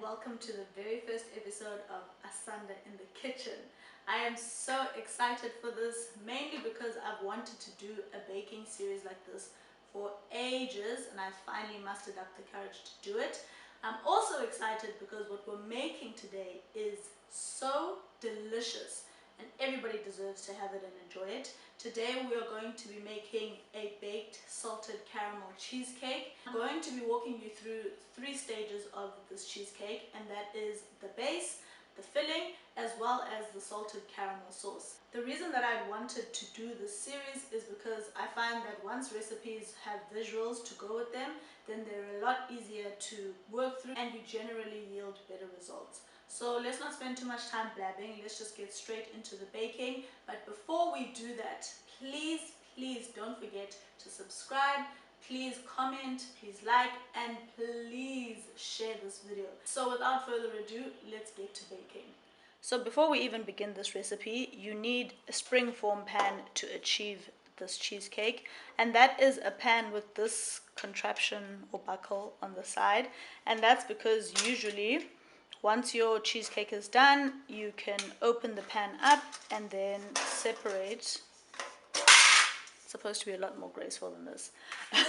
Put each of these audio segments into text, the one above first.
welcome to the very first episode of Asanda in the Kitchen. I am so excited for this, mainly because I've wanted to do a baking series like this for ages and I finally mustered up the courage to do it. I'm also excited because what we're making today is so delicious and everybody deserves to have it and enjoy it. Today we are going to be making a baked salted caramel cheesecake. I'm going to be walking you through 3 stages of this cheesecake, and that is the base, the filling, as well as the salted caramel sauce. The reason that I wanted to do this series is because I find that once recipes have visuals to go with them, then they're a lot easier to work through and you generally yield better results. So let's not spend too much time blabbing, let's just get straight into the baking. But before we do that, please don't forget to subscribe, please comment, please like, and please share this video. So without further ado, let's get to baking. So before we even begin this recipe, you need a springform pan to achieve this cheesecake, and that is a pan with this contraption or buckle on the side, and that's because usually once your cheesecake is done, you can open the pan up and then separate. It's supposed to be a lot more graceful than this.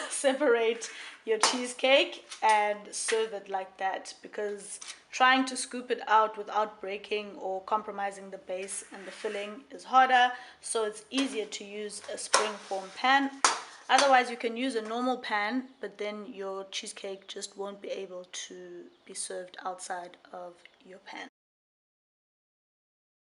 Separate your cheesecake and serve it like that, because trying to scoop it out without breaking or compromising the base and the filling is harder, so it's easier to use a springform pan. Otherwise you can use a normal pan, but then your cheesecake just won't be able to be served outside of your pan.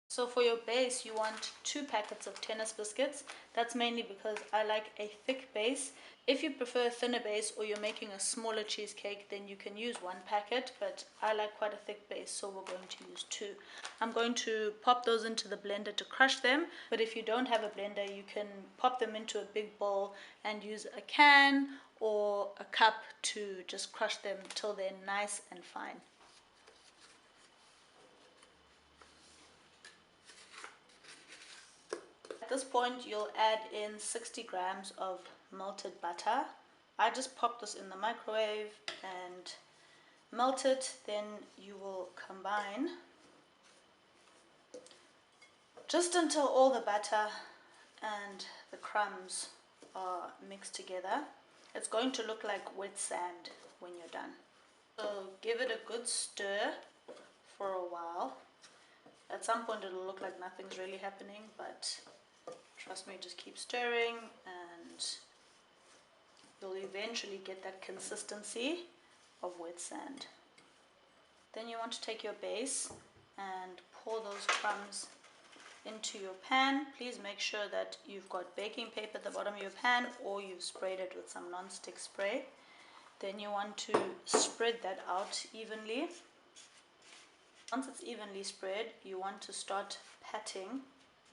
So for your base, you want 2 packets of tennis biscuits. That's mainly because I like a thick base. If you prefer a thinner base or you're making a smaller cheesecake, then you can use 1 packet, but I like quite a thick base, so we're going to use 2. I'm going to pop those into the blender to crush them, but if you don't have a blender, you can pop them into a big bowl and use a can or a cup to just crush them till they're nice and fine. At this point, you'll add in 60 grams of melted butter. I just pop this in the microwave and melt it. Then you will combine just until all the butter and the crumbs are mixed together. It's going to look like wet sand when you're done. So give it a good stir for a while. At some point it'll look like nothing's really happening, but trust me, just keep stirring and you'll eventually get that consistency of wet sand. Then you want to take your base and pour those crumbs into your pan. Please make sure that you've got baking paper at the bottom of your pan or you've sprayed it with some non-stick spray. Then you want to spread that out evenly. Once it's evenly spread, you want to start patting.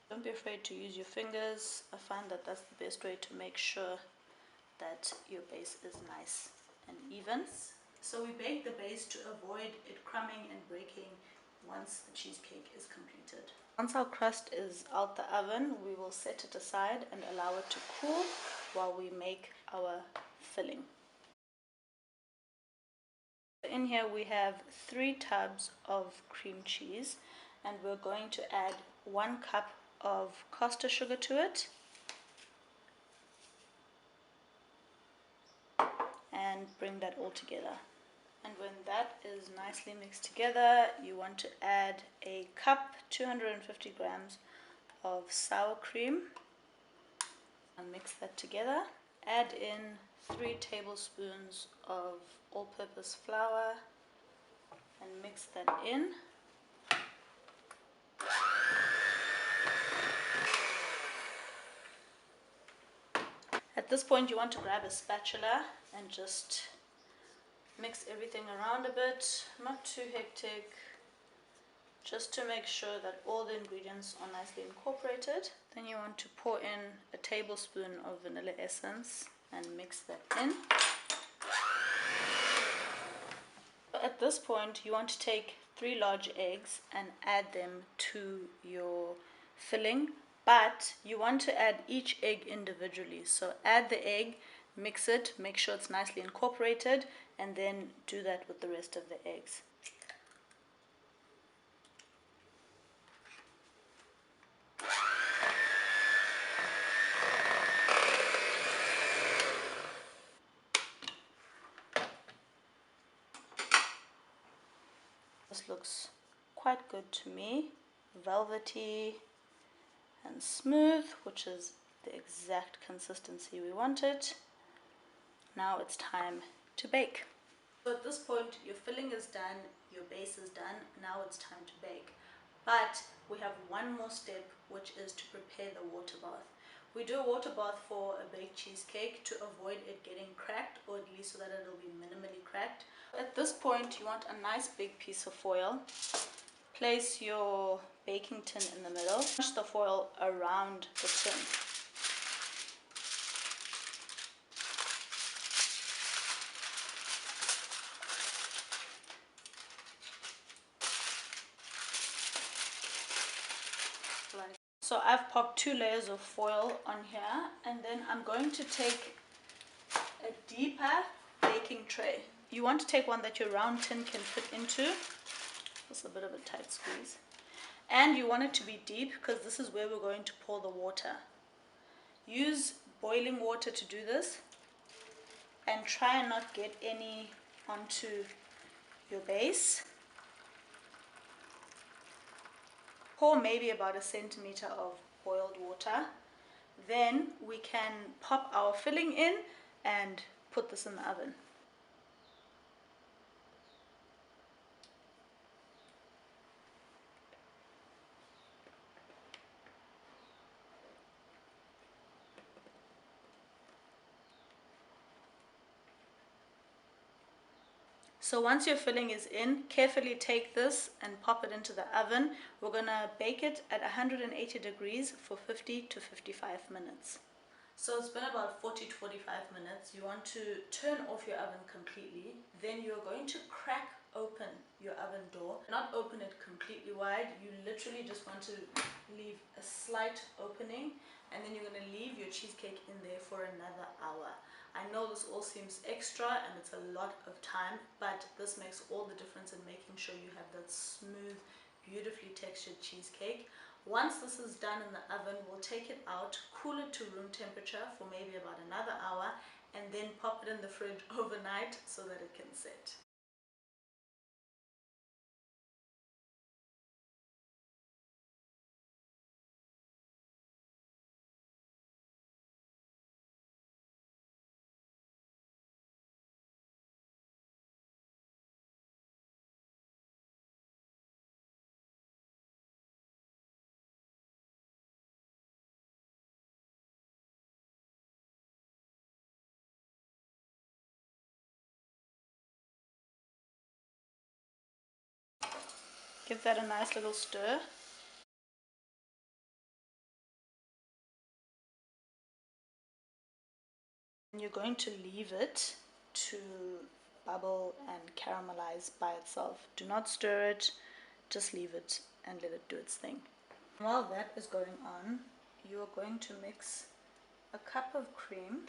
Don't be afraid to use your fingers. I find that that's the best way to make sure that your base is nice and even. So we bake the base to avoid it crumbing and breaking once the cheesecake is completed. Once our crust is out the oven, we will set it aside and allow it to cool while we make our filling. In here we have 3 tubs of cream cheese, and we're going to add 1 cup of caster sugar to it and bring that all together. And when that is nicely mixed together, you want to add a cup, 250 grams of sour cream, and mix that together. Add in 3 tablespoons of all-purpose flour and mix that in. At this point you want to grab a spatula and just mix everything around a bit, not too hectic, just to make sure that all the ingredients are nicely incorporated. Then you want to pour in a tablespoon of vanilla essence and mix that in. At this point you want to take 3 large eggs and add them to your filling, but you want to add each egg individually. So add the egg, mix it, make sure it's nicely incorporated, and then do that with the rest of the eggs. This looks quite good to me. Velvety and smooth, which is the exact consistency we wanted. Now it's time to bake. So at this point, your filling is done, your base is done, now it's time to bake. But we have one more step, which is to prepare the water bath. We do a water bath for a baked cheesecake to avoid it getting cracked, or at least so that it'll be minimally cracked. At this point, you want a nice big piece of foil. Place your baking tin in the middle. Push the foil around the tin. So I've popped 2 layers of foil on here, and then I'm going to take a deeper baking tray. You want to take one that your round tin can fit into. Just a bit of a tight squeeze. And you want it to be deep because this is where we're going to pour the water. Use boiling water to do this, and try and not get any onto your base. Pour maybe about 1 centimeter of boiled water. Then we can pop our filling in and put this in the oven. So once your filling is in, carefully take this and pop it into the oven. We're gonna bake it at 180 degrees for 50 to 55 minutes. So it's been about 40 to 45 minutes. You want to turn off your oven completely. Then you're going to crack open your oven door. Not open it completely wide. You literally just want to leave a slight opening, and then you're going to leave your cheesecake in there for another hour. I know this all seems extra and it's a lot of time, but this makes all the difference in making sure you have that smooth, beautifully textured cheesecake. Once this is done in the oven, we'll take it out, cool it to room temperature for maybe about another hour, and then pop it in the fridge overnight so that it can set. Give that a nice little stir. And you're going to leave it to bubble and caramelize by itself. Do not stir it, just leave it and let it do its thing. While that is going on, you are going to mix a cup of cream,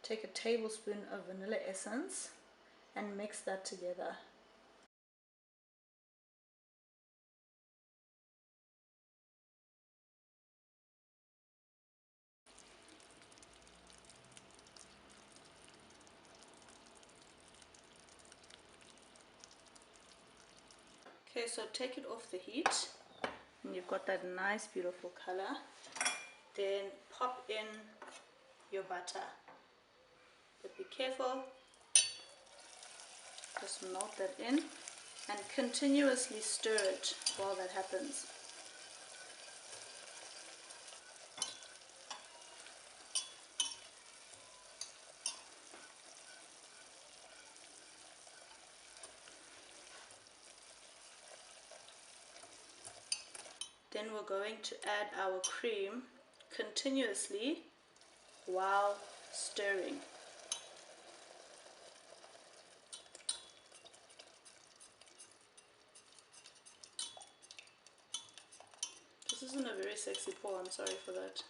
take a tablespoon of vanilla essence and mix that together. Okay, so take it off the heat and you've got that nice beautiful color. Then pop in your butter, but be careful, just melt that in and continuously stir it while that happens. Then we're going to add our cream continuously while stirring. This isn't a very sexy pour, I'm sorry for that.